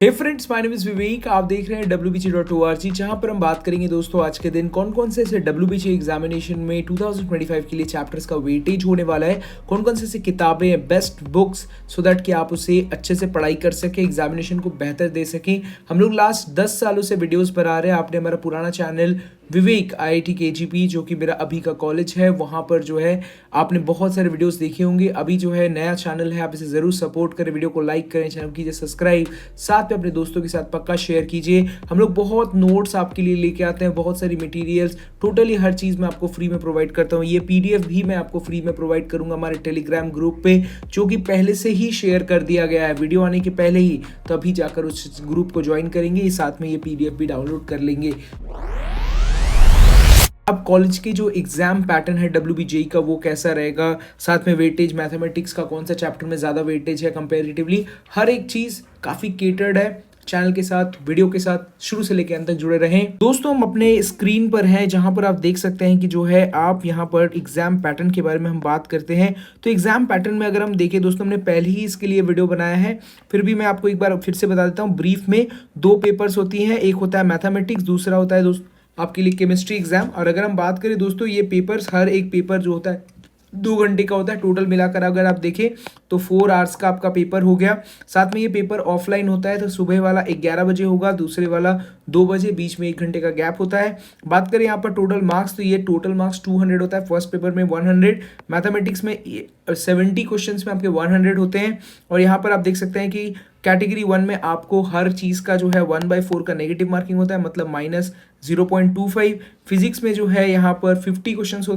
Hey friends, my name is Vivek. आप देख रहे हैं wbc.org, जहां पर हम बात करेंगे दोस्तों आज के दिन कौन कौन से ऐसे wbc एग्जामिनेशन में 2025 के लिए चैप्टर्स का वेटेज होने वाला है, कौन कौन से ऐसे किताबें हैं, बेस्ट बुक्स, सो दैट कि आप उसे अच्छे से पढ़ाई कर सकें, एग्जामिनेशन को बेहतर दे सकें। हम लोग लास्ट 10 सालों से वीडियोस बना रहे हैं। आपने हमारा पुराना चैनल विवेक IIT KGP, जो कि मेरा अभी का कॉलेज है, वहाँ पर जो है आपने बहुत सारे वीडियोस देखे होंगे। अभी जो है नया चैनल है, आप इसे ज़रूर सपोर्ट करें, वीडियो को लाइक करें, चैनल कीजिए सब्सक्राइब, साथ में अपने दोस्तों के साथ पक्का शेयर कीजिए। हम लोग बहुत नोट्स आपके लिए लेके आते हैं, बहुत सारी मटेरियल्स, टोटली हर चीज़ मैं आपको फ्री में प्रोवाइड करता हूँ। ये PDF भी मैं आपको फ्री में प्रोवाइड करूँगा हमारे टेलीग्राम ग्रुप पे, जो कि पहले से ही शेयर कर दिया गया है वीडियो आने के पहले ही। तो अभी जाकर उस ग्रुप को ज्वाइन करेंगे, साथ में ये PDF भी डाउनलोड कर लेंगे। अब कॉलेज के जो एग्जाम पैटर्न है WBJE का, वो कैसा रहेगा, साथ में वेटेज, मैथमेटिक्स का कौन सा चैप्टर में ज़्यादा वेटेज है कंपैरेटिवली, हर एक चीज़ काफ़ी केटर्ड है। चैनल के साथ, वीडियो के साथ शुरू से लेकर अंत तक जुड़े रहें। दोस्तों, हम अपने स्क्रीन पर हैं, जहां पर आप देख सकते हैं कि जो है आप यहां पर एग्जाम पैटर्न के बारे में हम बात करते हैं। तो एग्जाम पैटर्न में अगर हम देखें दोस्तों, हमने पहले ही इसके लिए वीडियो बनाया है, फिर भी मैं आपको एक बार फिर से बता देता हूँ ब्रीफ में। 2 पेपर्स होती हैं, एक होता है मैथमेटिक्स, दूसरा होता है दोस्तों आपके लिए केमिस्ट्री एग्जाम। और अगर हम बात करें दोस्तों, ये पेपर्स, हर एक पेपर जो होता है 2 घंटे का होता है टोटल मिलाकर। अगर आप देखें तो 4 आवर्स का आपका पेपर हो गया। साथ में ये पेपर ऑफलाइन होता है, तो सुबह वाला 11 बजे होगा, दूसरे वाला 2 बजे, बीच में 1 घंटे का गैप होता है। बात करें यहाँ पर टोटल मार्क्स, तो ये टोटल मार्क्स 200 होता है। फर्स्ट पेपर में 100, मैथमेटिक्स में 70 क्वेश्चन में आपके 100 होते हैं। और यहाँ पर आप देख सकते हैं कि कैटेगरी 1 में आपको हर चीज़ का जो है 1/4 का नेगेटिव मार्किंग होता है, मतलब -0.25। फिजिक्स में जो है यहाँ पर 40 क्वेश्चंस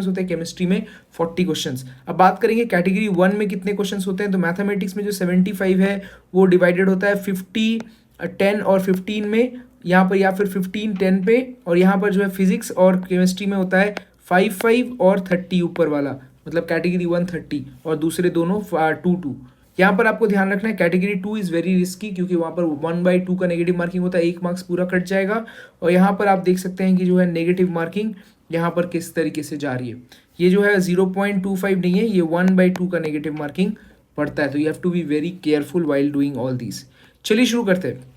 होते हैं, केमिस्ट्री में 40 क्वेश्चंस। अब बात करेंगे कैटेगरी 1 में कितने क्वेश्चंस होते हैं, तो मैथमेटिक्स में जो 75 है वो डिवाइडेड होता है 50, 10 और 15 में यहाँ पर, या फिर 15, 10 पे। और यहाँ पर जो है फिजिक्स और केमिस्ट्री में होता है 5 और 30, ऊपर वाला मतलब कैटेगरी 1 30 और दूसरे दोनों 2 यहाँ पर आपको ध्यान रखना है कैटेगरी 2 इज़ वेरी रिस्की, क्योंकि वहाँ पर 1/2 का नेगेटिव मार्किंग होता है, 1 मार्क्स पूरा कट जाएगा। और यहाँ पर आप देख सकते हैं कि जो है नेगेटिव मार्किंग यहाँ पर किस तरीके से जा रही है। ये जो है 0.25 नहीं है, ये 1/2 का नेगेटिव मार्किंग पड़ता है। तो you have to be very careful while doing all this. चलिए शुरू करते हैं।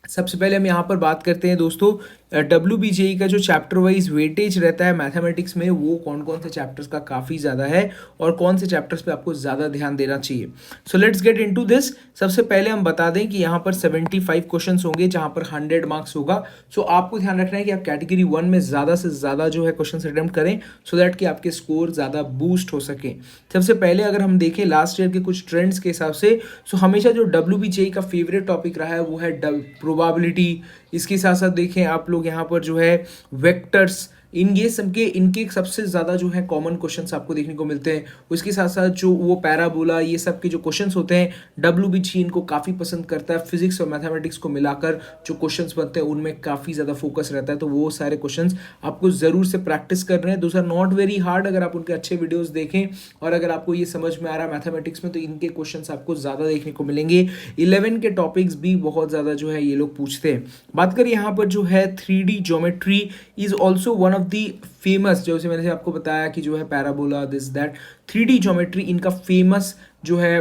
सबसे पहले हम यहाँ पर बात करते हैं दोस्तों, WBJE का जो चैप्टर वाइज वेटेज रहता है मैथमेटिक्स में, वो कौन कौन से चैप्टर्स का काफ़ी ज़्यादा है और कौन से चैप्टर्स पे आपको ज़्यादा ध्यान देना चाहिए। So let's get into this. सबसे पहले हम बता दें कि यहाँ पर 75 क्वेश्चंस होंगे, जहाँ पर 100 मार्क्स होगा। सो आपको ध्यान रखना है कि आप कैटेगरी 1 में ज़्यादा से ज़्यादा जो है क्वेश्चन अटेम्प्ट करें, सो दैट कि आपके स्कोर ज़्यादा बूस्ट हो सके। सबसे पहले अगर हम देखें लास्ट ईयर के कुछ ट्रेंड्स के हिसाब से, सो हमेशा जो WBJE का फेवरेट टॉपिक रहा है वो है प्रोबेबिलिटी। इसके साथ साथ देखें आप लोग यहाँ पर जो है वेक्टर्स, ये सबके इनके सबसे ज़्यादा जो है कॉमन क्वेश्चंस आपको देखने को मिलते हैं। उसके साथ साथ जो वो पैराबोला, ये सब के जो क्वेश्चंस होते हैं, WBJE इनको काफ़ी पसंद करता है। फिजिक्स और मैथमेटिक्स को मिलाकर जो क्वेश्चंस बनते हैं उनमें काफ़ी ज़्यादा फोकस रहता है। तो वो सारे क्वेश्चंस आपको ज़रूर से प्रैक्टिस कर रहे हैं। दूसरा, नॉट वेरी हार्ड, अगर आप उनके अच्छे वीडियोज़ देखें और अगर आपको ये समझ में आ रहा है मैथमेटिक्स में, तो इनके क्वेश्चन आपको ज़्यादा देखने को मिलेंगे। 11 के टॉपिक्स भी बहुत ज़्यादा जो है ये लोग पूछते हैं। बात करें यहाँ पर जो है 3D geometry is also one of the famous, जैसे मैंने आपको बताया कि जो है parabola, this that, 3D geometry इनका फेमस जो है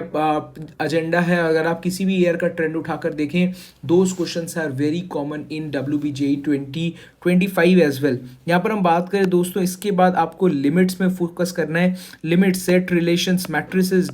एजेंडा है। अगर आप किसी भी ईयर का ट्रेंड उठाकर देखें, those questions are very common in WBJE 2025 as well. यहाँ पर हम बात करें दोस्तों, इसके बाद आपको लिमिट्स में फोकस करना है। लिमिट, सेट, रिलेशंस, मैट्रिसेस,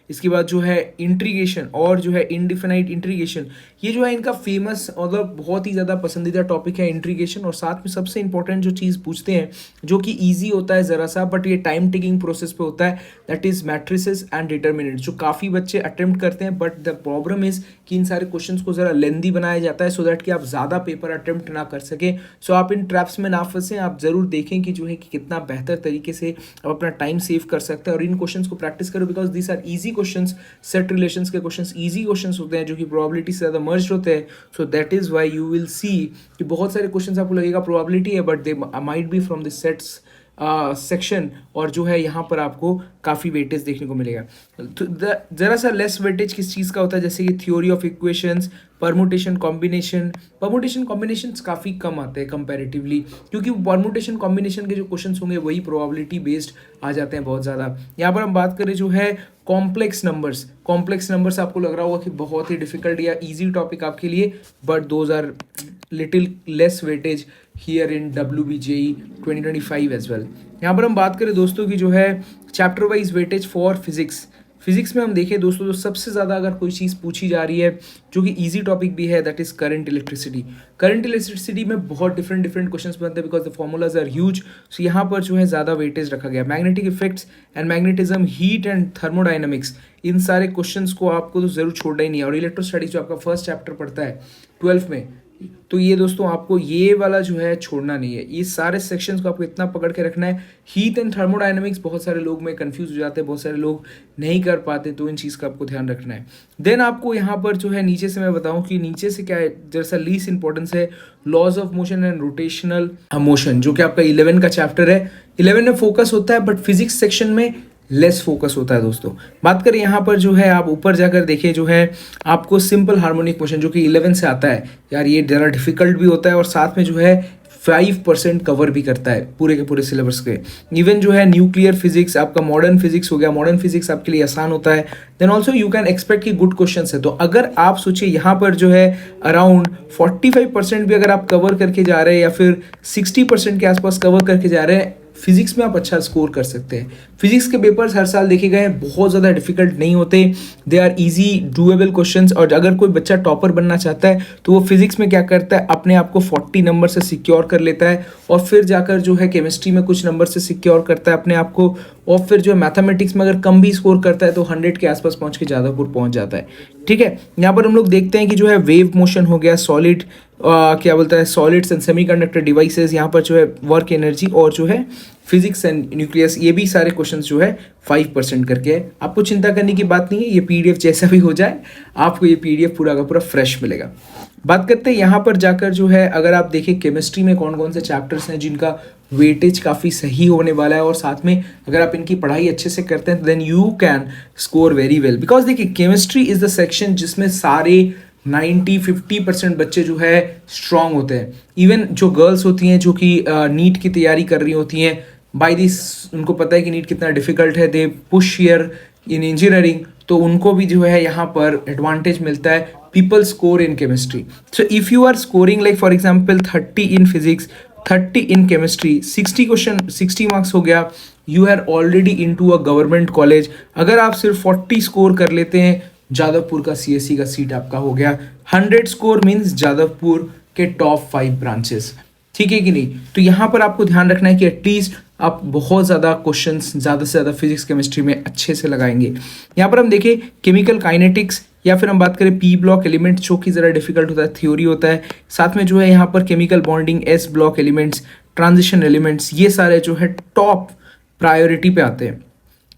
इसके बाद जो है इंटीग्रेशन और जो है इनडिफिनाइट इंटीग्रेशन, ये जो है इनका फेमस और बहुत ही ज़्यादा पसंदीदा टॉपिक है इंटीग्रेशन। और साथ में सबसे इंपॉर्टेंट जो चीज़ पूछते हैं, जो कि ईजी होता है ज़रा सा, बट ये टाइम टेकिंग प्रोसेस पे होता है, that is matrices and determinant, जो काफ़ी बच्चे अटेम्प्ट करते हैं। बट द प्रॉब्लम इज कि इन सारे क्वेश्चंस को ज़रा लेंदी बनाया जाता है, सो दैट कि आप ज़्यादा पेपर अटेम्प्ट ना कर सकें। सो आप इन ट्रैप्स में ना फंसें। आप ज़रूर देखें कि जो है कि कितना बेहतर तरीके से आप अपना टाइम सेव कर सकते हैं और इन क्वेश्चंस को प्रैक्टिस करो, because these are easy questions. Set relations के क्वेश्चंस ईजी क्वेश्चंस होते हैं, जो कि प्रोबेबिलिटी से ज़्यादा मर्ज होते हैं। So that is why you will see कि बहुत सारे क्वेश्चंस आपको लगेगा प्रोबेबिलिटी है, but they might be from the sets section, और जो है यहाँ पर आपको काफ़ी वेटेज देखने को मिलेगा। तो ज़रा सा लेस वेटेज किस चीज़ का होता है, जैसे कि theory of equations, permutation combination काफ़ी कम आते हैं कंपैरेटिवली, क्योंकि परमुटेशन कॉम्बिनेशन के जो क्वेश्चंस होंगे वही प्रोबेबिलिटी बेस्ड आ जाते हैं बहुत ज़्यादा। यहाँ पर हम बात करें जो है कॉम्प्लेक्स नंबर्स आपको लग रहा होगा कि बहुत ही डिफिकल्ट या इजी टॉपिक आपके लिए, but those are little less weightage here in WBJE 2025 as well. यहाँ पर हम बात करें दोस्तों की जो है chapter wise weightage for physics में हम देखें दोस्तों, तो सबसे ज़्यादा अगर कोई चीज़ पूछी जा रही है जो कि इजी टॉपिक भी है, दैट इज़ करंट इलेक्ट्रिसिटी में बहुत डिफरेंट क्वेश्चंस बनते हैं because the formulas are huge. So यहाँ पर जो है ज़्यादा वेटेज रखा गया। Magnetic effects and magnetism, heat and thermodynamics, इन सारे क्वेश्चंस को आपको तो जरूर छोड़ना ही नहीं है। और इलेक्ट्रोस्टैटिक्स जो आपका फर्स्ट चैप्टर पढ़ता है 12th में, तो ये दोस्तों आपको ये वाला जो है छोड़ना नहीं है। ये सारे सेक्शंस को आपको इतना पकड़ के रखना है। हीट एंड थर्मोडायनामिक्स बहुत सारे लोग में कंफ्यूज हो जाते हैं, बहुत सारे लोग नहीं कर पाते, तो इन चीज़ का आपको ध्यान रखना है। देन आपको यहाँ पर जो है नीचे से मैं बताऊँ कि नीचे से क्या है, जैसा लीस्ट इंपॉर्टेंस है laws of motion and rotational motion, जो कि आपका 11 का चैप्टर है। 11 में फोकस होता है बट फिजिक्स सेक्शन में लेस फोकस होता है दोस्तों। बात करें यहाँ पर जो है, आप ऊपर जाकर देखिए जो है आपको सिंपल हार्मोनिक मोशन जो कि 11 से आता है, यार ये ज़रा डिफिकल्ट भी होता है और साथ में जो है 5% कवर भी करता है पूरे के पूरे सिलेबस के। इवन जो है न्यूक्लियर फिजिक्स, आपका मॉडर्न फिजिक्स हो गया, मॉडर्न फिजिक्स आपके लिए आसान होता है। Then also you can expect कि गुड क्वेश्चन है। तो अगर आप सोचिए यहाँ पर जो है अराउंड 45% भी अगर आप कवर करके जा रहे हैं या फिर 60% के आसपास कवर करके जा रहे हैं, फिजिक्स में आप अच्छा स्कोर कर सकते हैं। फिजिक्स के पेपर्स हर साल देखे गए हैं, बहुत ज़्यादा डिफिकल्ट नहीं होते, they are easy doable questions. और अगर कोई बच्चा टॉपर बनना चाहता है तो वो फिजिक्स में क्या करता है, अपने आप को 40 नंबर से सिक्योर कर लेता है और फिर जाकर जो है केमिस्ट्री में कुछ नंबर से सिक्योर करता है अपने आप को, और फिर जो है मैथमेटिक्स में अगर कम भी स्कोर करता है तो 100 के आसपास पहुंच के जादवपुर पहुंच जाता है। ठीक है, यहाँ पर हम लोग देखते हैं कि जो है वेव मोशन हो गया, सॉलिड क्या बोलता है, सॉलिड्स एंड सेमीकंडक्टर डिवाइसेस, यहाँ पर जो है वर्क एनर्जी और जो है फिजिक्स एंड न्यूक्लियस, ये भी सारे क्वेश्चंस जो है 5% करके है। आपको चिंता करने की बात नहीं है, ये PDF जैसा भी हो जाए आपको ये PDF पूरा का पूरा फ्रेश मिलेगा। बात करते हैं यहाँ पर जाकर जो है, अगर आप देखें केमिस्ट्री में कौन कौन से चैप्टर्स हैं जिनका वेटेज काफ़ी सही होने वाला है, और साथ में अगर आप इनकी पढ़ाई अच्छे से करते हैं then you can score very well. Because देखिए केमिस्ट्री इज द सेक्शन जिसमें सारे 90-50% बच्चे जो है स्ट्रांग होते हैं। इवन जो गर्ल्स होती हैं जो कि नीट की तैयारी कर रही होती हैं, बाय दिस उनको पता है कि नीट कितना डिफिकल्ट है, they push here in engineering, तो उनको भी जो है यहाँ पर एडवांटेज मिलता है। People score in chemistry, so if you are scoring like for example 30 in physics, 30 in chemistry, 60 marks हो गया, you are already in to a government college. अगर आप सिर्फ 40 स्कोर कर लेते हैं, जादवपुर का CSE का सीट आपका हो गया। 100 स्कोर मीन्स जादवपुर के टॉप 5 ब्रांचेस, ठीक है कि नहीं। तो यहाँ पर आपको ध्यान रखना है कि एटलीस्ट आप बहुत ज़्यादा क्वेश्चंस ज़्यादा से ज़्यादा फिजिक्स केमिस्ट्री में अच्छे से लगाएंगे। यहाँ पर हम देखें केमिकल काइनेटिक्स, या फिर हम बात करें P ब्लॉक एलिमेंट जो कि ज़रा डिफिकल्ट होता है, थ्योरी होता है। साथ में जो है यहाँ पर chemical bonding, S block elements, transition elements, ये सारे जो है टॉप प्रायोरिटी पे आते हैं।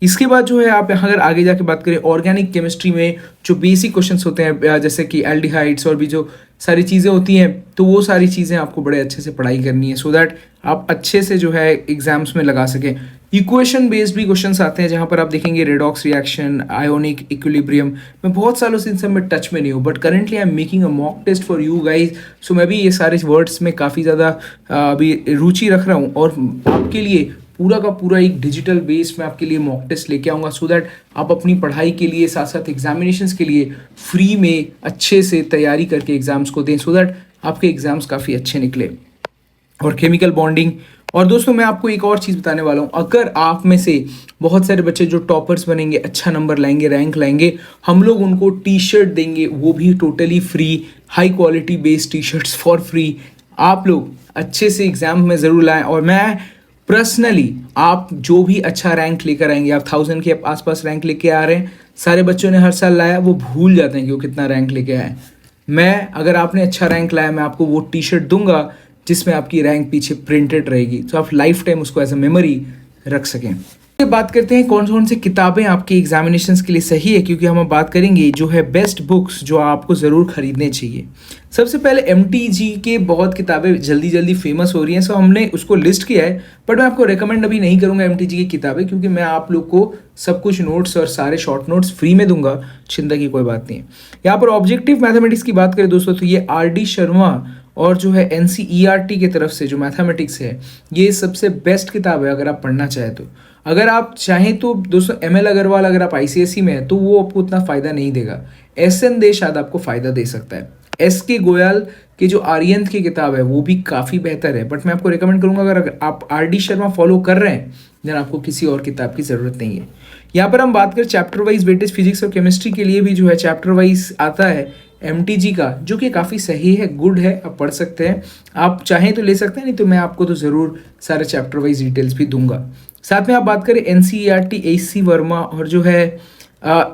इसके बाद जो है आप अगर आगे जाके बात करें ऑर्गेनिक केमिस्ट्री में जो बेसिक क्वेश्चंस होते हैं, जैसे कि एल्डिहाइड्स और भी जो सारी चीज़ें होती हैं, तो वो सारी चीज़ें आपको बड़े अच्छे से पढ़ाई करनी है सो दैट आप अच्छे से जो है एग्जाम्स में लगा सकें। इक्वेशन बेस्ड भी क्वेश्चंस आते हैं जहाँ पर आप देखेंगे रेडॉक्स रिएक्शन, आयोनिक इक्विलिब्रियम। मैं बहुत सालों से इन सब में टच में नहीं हूँ, but currently I am making a mock test for you guys. So मैं भी ये सारे वर्ड्स में काफ़ी ज़्यादा अभी रुचि रख रहा हूँ और आपके लिए पूरा का पूरा एक डिजिटल बेस में आपके लिए मॉक टेस्ट लेके आऊँगा सो दैट आप अपनी पढ़ाई के लिए साथ साथ एग्जामिनेशंस के लिए फ्री में अच्छे से तैयारी करके एग्जाम्स को दें, सो दैट आपके एग्जाम्स काफ़ी अच्छे निकले। और केमिकल बॉन्डिंग, और दोस्तों मैं आपको एक और चीज़ बताने वाला हूँ, अगर आप में से बहुत सारे बच्चे जो टॉपर्स बनेंगे, अच्छा नंबर लाएंगे, रैंक लाएंगे, हम लोग उनको T-शर्ट देंगे, वो भी totally free, high quality based T-shirts for free. आप लोग अच्छे से एग्जाम में ज़रूर लाएं, और मैं पर्सनली आप जो भी अच्छा रैंक लेकर आएंगे, आप 1000 के आसपास रैंक लेके आ रहे हैं, सारे बच्चों ने हर साल लाया, वो भूल जाते हैं कि वो कितना रैंक लेके आए। मैं अगर आपने अच्छा रैंक लाया, मैं आपको वो T-शर्ट दूंगा जिसमें आपकी रैंक पीछे प्रिंटेड रहेगी, तो आप लाइफ टाइम उसको एज अ मेमोरी रख सकें। बात करते हैं कौन कौन सी किताबें आपकी एग्जामिनेशंस के लिए सही है, क्योंकि हम बात करेंगे जो है बेस्ट बुक्स जो आपको ज़रूर खरीदने चाहिए। सबसे पहले MTG के बहुत किताबें जल्दी जल्दी फेमस हो रही हैं, सो हमने उसको लिस्ट किया है, बट मैं आपको रेकमेंड अभी नहीं करूँगा MTG की किताबें, क्योंकि मैं आप लोग को सब कुछ नोट्स और सारे शॉर्ट नोट्स फ्री में दूंगा, चिंता की कोई बात नहीं है। यहाँ पर ऑब्जेक्टिव मैथमेटिक्स की बात करें दोस्तों, तो ये RD शर्मा और जो है NCERT की तरफ से जो मैथमेटिक्स है, ये सबसे बेस्ट किताब है अगर आप पढ़ना चाहें तो। अगर आप चाहें तो दोस्तों ML अग्रवाल अगर आप ICSE में हैं तो वो आपको उतना फ़ायदा नहीं देगा। SN दे शायद आपको फ़ायदा दे सकता है। SK गोयल की जो आर्यंत की किताब है वो भी काफ़ी बेहतर है, बट मैं आपको रिकमेंड करूंगा अगर आप RD शर्मा फॉलो कर रहे हैं देन आपको किसी और किताब की ज़रूरत नहीं है। यहाँ पर हम बात करें चैप्टर वाइज वेटेज फिजिक्स और केमिस्ट्री के लिए भी जो है चैप्टर वाइज आता है MTG का, जो कि काफ़ी सही है, गुड है, आप पढ़ सकते हैं। आप चाहें तो ले सकते हैं, नहीं तो मैं आपको तो ज़रूर सारे चैप्टर वाइज डिटेल्स भी दूंगा। साथ में आप बात करें NCERT HC वर्मा और जो है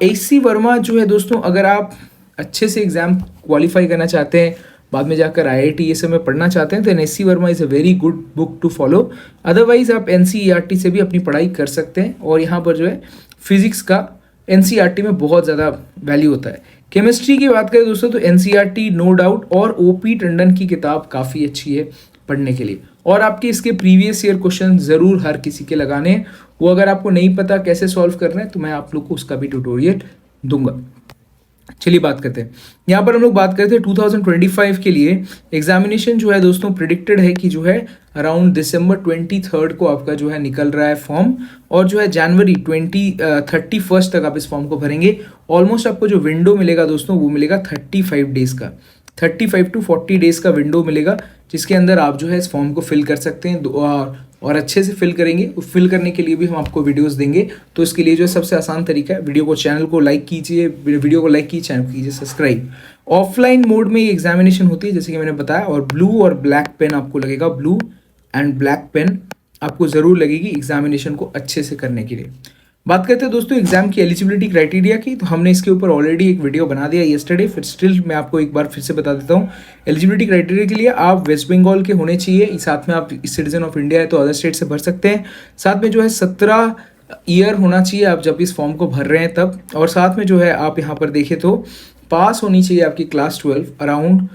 HC वर्मा जो है दोस्तों, अगर आप अच्छे से एग्ज़ाम क्वालिफाई करना चाहते हैं, बाद में जाकर IIT ये सब में पढ़ना चाहते हैं, तो HC Verma is a very good book to follow. Otherwise आप NCERT से भी अपनी पढ़ाई कर सकते हैं, और यहाँ पर जो है फिजिक्स का NCERT में बहुत ज़्यादा वैल्यू होता है। केमिस्ट्री की बात करें दोस्तों तो NCERT नो डाउट और OP टंडन की किताब काफ़ी अच्छी है पढ़ने के लिए, और आपके इसके प्रीवियस ईयर क्वेश्चन ज़रूर हर किसी के लगाने हैं। वो अगर आपको नहीं पता कैसे सॉल्व करना है तो मैं आप लोग को उसका भी ट्यूटोरियल दूंगा। चलिए बात करते हैं, यहाँ पर हम लोग बात करते हैं 2025 के लिए एग्जामिनेशन जो है दोस्तों प्रिडिक्टेड है कि जो है अराउंड दिसंबर 23 को आपका जो है निकल रहा है फॉर्म, और जो है जनवरी 31 तक आप इस फॉर्म को भरेंगे। ऑलमोस्ट आपको जो विंडो मिलेगा दोस्तों वो मिलेगा 35 डेज़ का, 35 to 40 डेज़ का विंडो मिलेगा, जिसके अंदर आप जो है इस फॉर्म को फिल कर सकते हैं और अच्छे से फिल करेंगे। फिल करने के लिए भी हम आपको वीडियोस देंगे, तो इसके लिए जो है सबसे आसान तरीका है, चैनल को लाइक कीजिए, वीडियो को लाइक कीजिए, चैनल कीजिए सब्सक्राइब। ऑफलाइन मोड में ये एग्जामिनेशन होती है जैसे कि मैंने बताया, और ब्लू और ब्लैक पेन आपको लगेगा, ब्लू एंड ब्लैक पेन आपको ज़रूर लगेगी एग्जामिनेशन को अच्छे से करने के लिए। बात करते हैं दोस्तों एग्जाम की एलिजिबिलिटी क्राइटेरिया की, तो हमने इसके ऊपर ऑलरेडी एक वीडियो बना दिया येस्टरडे, फिर स्टिल मैं आपको एक बार फिर से बता देता हूँ। एलिजिबिलिटी क्राइटेरिया के लिए आप वेस्ट बंगाल के होने चाहिए, साथ में आप सिटीजन ऑफ इंडिया है तो अदर स्टेट से भर सकते हैं। साथ में जो है 17 ईयर होना चाहिए आप जब इस फॉर्म को भर रहे हैं तब, और साथ में जो है आप यहाँ पर देखें तो पास होनी चाहिए आपकी क्लास 12 अराउंड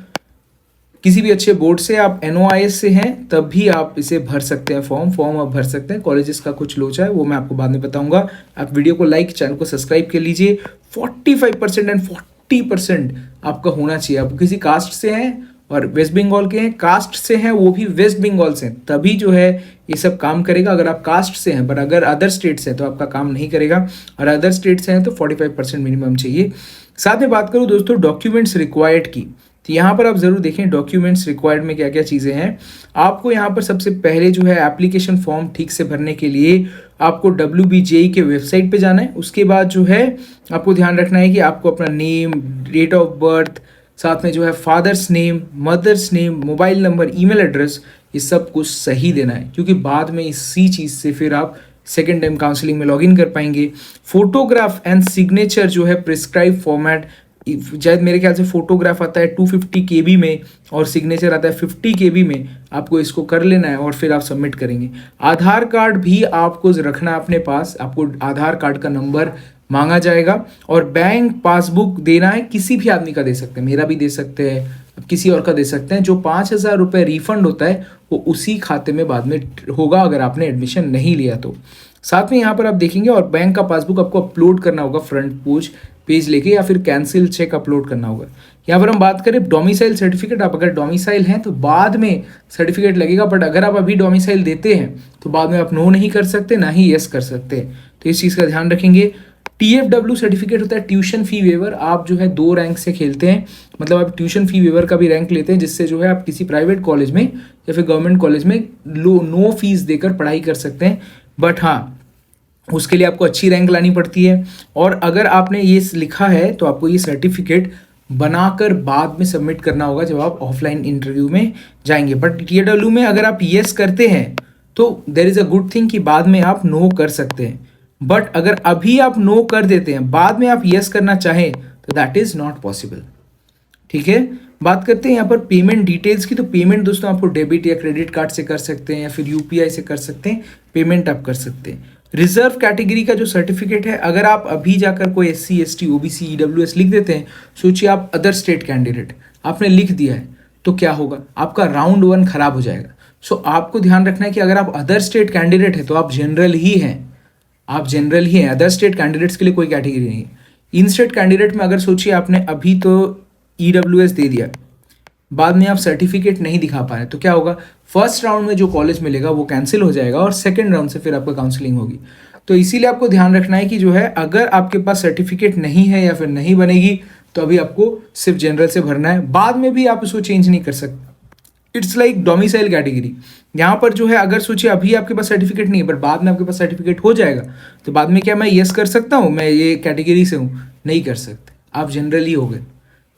किसी भी अच्छे बोर्ड से। आप NOIS से हैं तब भी आप इसे भर सकते हैं, फॉर्म आप भर सकते हैं। कॉलेजेस का कुछ लोचा है वो मैं आपको बाद में बताऊंगा। आप वीडियो को लाइक, चैनल को सब्सक्राइब कर लीजिए। 45% एंड 40% आपका होना चाहिए। आप किसी कास्ट से हैं और वेस्ट बंगाल के हैं, कास्ट से हैं वो भी वेस्ट बंगाल से, तभी जो है ये सब काम करेगा। अगर आप कास्ट से हैं पर अगर अदर स्टेट से हैं तो आपका काम नहीं करेगा, और अदर स्टेट से हैं तो 45% मिनिमम चाहिए। साथ में बात करूँ दोस्तों डॉक्यूमेंट्स रिक्वायर्ड की, तो यहाँ पर आप ज़रूर देखें डॉक्यूमेंट्स रिक्वायर्ड में क्या क्या चीज़ें हैं। आपको यहाँ पर सबसे पहले जो है एप्लीकेशन फॉर्म ठीक से भरने के लिए आपको WBJE के वेबसाइट पे जाना है। उसके बाद जो है आपको ध्यान रखना है कि आपको अपना नेम, डेट ऑफ बर्थ, साथ में जो है father's name, mother's name, mobile number, email address, ये सब कुछ सही देना है, क्योंकि बाद में इसी चीज़ से फिर आप सेकेंड टाइम काउंसलिंग में लॉगिन कर पाएंगे। फोटोग्राफ एंड सिग्नेचर जो है प्रिस्क्राइब फॉर्मेट, शायद मेरे ख्याल से फोटोग्राफ आता है 250 KB में और सिग्नेचर आता है 50 KB में, आपको इसको कर लेना है और फिर आप सबमिट करेंगे। आधार कार्ड भी आपको रखना है अपने पास, आपको आधार कार्ड का नंबर मांगा जाएगा, और बैंक पासबुक देना है, किसी भी आदमी का दे सकते हैं, मेरा भी दे सकते हैं, किसी और का दे सकते हैं। जो 5,000 रुपये रिफंड होता है वो उसी खाते में बाद में होगा अगर आपने एडमिशन नहीं लिया तो। साथ में यहाँ पर आप देखेंगे, और बैंक का पासबुक आपको अपलोड करना होगा फ्रंट पेज लेके, या फिर कैंसिल चेक अपलोड करना होगा। यहाँ पर हम बात करें डोमिसाइल सर्टिफिकेट, आप अगर डोमिसाइल हैं तो बाद में सर्टिफिकेट लगेगा, बट अगर आप अभी डोमिसाइल देते हैं तो बाद में आप नो नहीं कर सकते, ना ही यस कर सकते, तो इस चीज़ का ध्यान रखेंगे। TFW सर्टिफिकेट होता है ट्यूशन फी वेवर, आप जो है 2 रैंक से खेलते हैं, मतलब आप ट्यूशन फी वेवर का भी रैंक लेते हैं, जिससे जो है आप किसी प्राइवेट कॉलेज में या फिर गवर्नमेंट कॉलेज में नो फीस देकर पढ़ाई कर सकते हैं। बट हाँ, उसके लिए आपको अच्छी रैंक लानी पड़ती है, और अगर आपने ये लिखा है तो आपको ये सर्टिफिकेट बनाकर बाद में सबमिट करना होगा जब आप ऑफलाइन इंटरव्यू में जाएंगे। बट TFW में अगर आप येस करते हैं तो there is a good thing कि बाद में आप नो कर सकते हैं, बट अगर अभी आप नो कर देते हैं, बाद में आप येस करना चाहें तो दैट इज़ नॉट पॉसिबल। ठीक है, बात करते हैं यहाँ पर पेमेंट डिटेल्स की। तो पेमेंट दोस्तों आपको डेबिट या क्रेडिट कार्ड से कर सकते हैं, या फिर UPI से कर सकते हैं, पेमेंट आप कर सकते हैं। रिजर्व कैटेगरी का जो सर्टिफिकेट है, अगर आप अभी जाकर कोई SC ST OBC EWS लिख देते हैं, सोचिए आप अदर स्टेट कैंडिडेट आपने लिख दिया है, तो क्या होगा, आपका राउंड 1 खराब हो जाएगा। सो आपको ध्यान रखना है कि अगर आप अदर स्टेट कैंडिडेट है तो आप जनरल ही हैं, आप जनरल ही हैं, अदर स्टेट कैंडिडेट्स के लिए कोई कैटेगरी नहीं है। इन स्टेट कैंडिडेट में अगर सोचिए आपने अभी तो EWS दे दिया, बाद में आप सर्टिफिकेट नहीं दिखा पा रहे, तो क्या होगा, फर्स्ट राउंड में जो कॉलेज मिलेगा वो कैंसिल हो जाएगा और सेकेंड राउंड से फिर आपका काउंसलिंग होगी। तो इसीलिए आपको ध्यान रखना है कि जो है अगर आपके पास सर्टिफिकेट नहीं है या फिर नहीं बनेगी तो अभी आपको सिर्फ जनरल से भरना है, बाद में भी आप इसको चेंज नहीं कर सकते। It's like domicile category. यहाँ पर जो है अगर सोचिए अभी आपके पास सर्टिफिकेट नहीं है, पर बाद में आपके पास सर्टिफिकेट हो जाएगा, तो बाद में क्या मैं यस कर सकता हूँ, मैं ये कैटेगरी से हूँ, नहीं कर सकते, आप जनरली हो गए।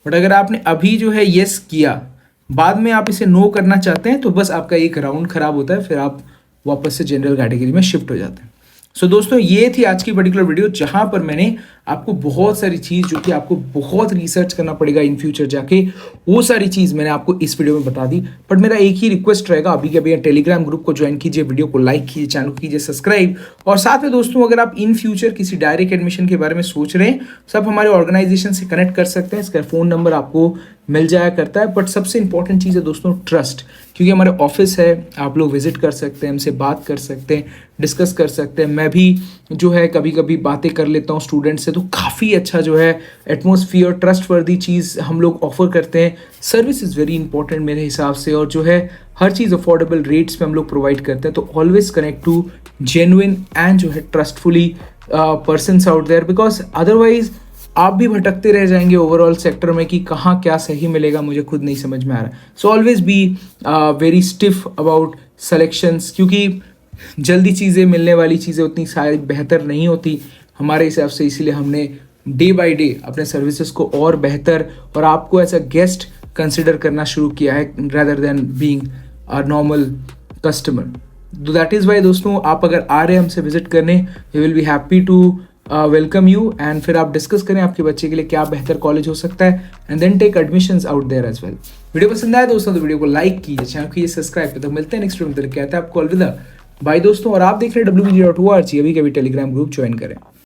बट अगर आपने अभी जो है यस किया, बाद में आप इसे नो करना चाहते हैं, तो बस आपका एक राउंड खराब होता है, फिर आप वापस से जनरल कैटेगरी में शिफ्ट हो जाते हैं। सो दोस्तों, ये थी आज की पर्टिकुलर वीडियो जहां पर मैंने आपको बहुत सारी चीज़ जो कि आपको बहुत रिसर्च करना पड़ेगा इन फ्यूचर जाके, वो सारी चीज़ मैंने आपको इस वीडियो में बता दी। बट मेरा एक ही रिक्वेस्ट रहेगा, अभी के अभी टेलीग्राम ग्रुप को ज्वाइन कीजिए, वीडियो को लाइक कीजिए, चैनल को कीजिए सब्सक्राइब। और साथ में दोस्तों, अगर आप इन फ्यूचर किसी डायरेक्ट एडमिशन के बारे में सोच रहे हैं, सब हमारे ऑर्गेनाइजेशन से कनेक्ट कर सकते हैं, इसका फ़ोन नंबर आपको मिल जाया करता है। बट सबसे इंपॉर्टेंट चीज़ है दोस्तों ट्रस्ट, क्योंकि हमारे ऑफिस है, आप लोग विजिट कर सकते हैं, हमसे बात कर सकते हैं, डिस्कस कर सकते हैं। मैं भी जो है कभी कभी बातें कर लेता हूँ स्टूडेंट से, तो काफ़ी अच्छा जो है एटमॉस्फियर, ट्रस्ट वर्दी चीज़ हम लोग ऑफर करते हैं। सर्विस इज़ वेरी इंपॉर्टेंट मेरे हिसाब से, और जो है हर चीज़ अफोर्डेबल रेट्स पे हम लोग प्रोवाइड करते हैं। तो always connect to genuine and जो है trustfully persons out there, because otherwise आप भी भटकते रह जाएंगे ओवरऑल सेक्टर में कि कहाँ क्या सही मिलेगा, मुझे खुद नहीं समझ में आ रहा है। So always be very stiff about selections, क्योंकि जल्दी चीज़ें मिलने वाली चीज़ें उतनी सारी बेहतर नहीं होती हमारे हिसाब से। इसीलिए हमने डे बाय डे अपने सर्विसेज को और बेहतर और आपको एज अ गेस्ट कंसिडर करना शुरू किया है, rather than being a normal customer. तो दैट इज़ वाई दोस्तों, आप अगर आ रहे हैं हमसे विजिट करने, we will be happy to welcome you, and फिर आप डिस्कस करें आपके बच्चे के लिए क्या बेहतर कॉलेज हो सकता है, and then take admissions out there as well. Video पसंद आया दोस्तों तो वीडियो को लाइक कीजिए, चैनल को कीजिए सब्सक्राइब। तो मिलते हैं नेक्स्ट वीडियो में, कहते हैं आपको अलविदा, बाय दोस्तों। और आप देख रहे हैं WBG.org, अभी कभी टेलीग्राम ग्रुप ज्वाइन करें।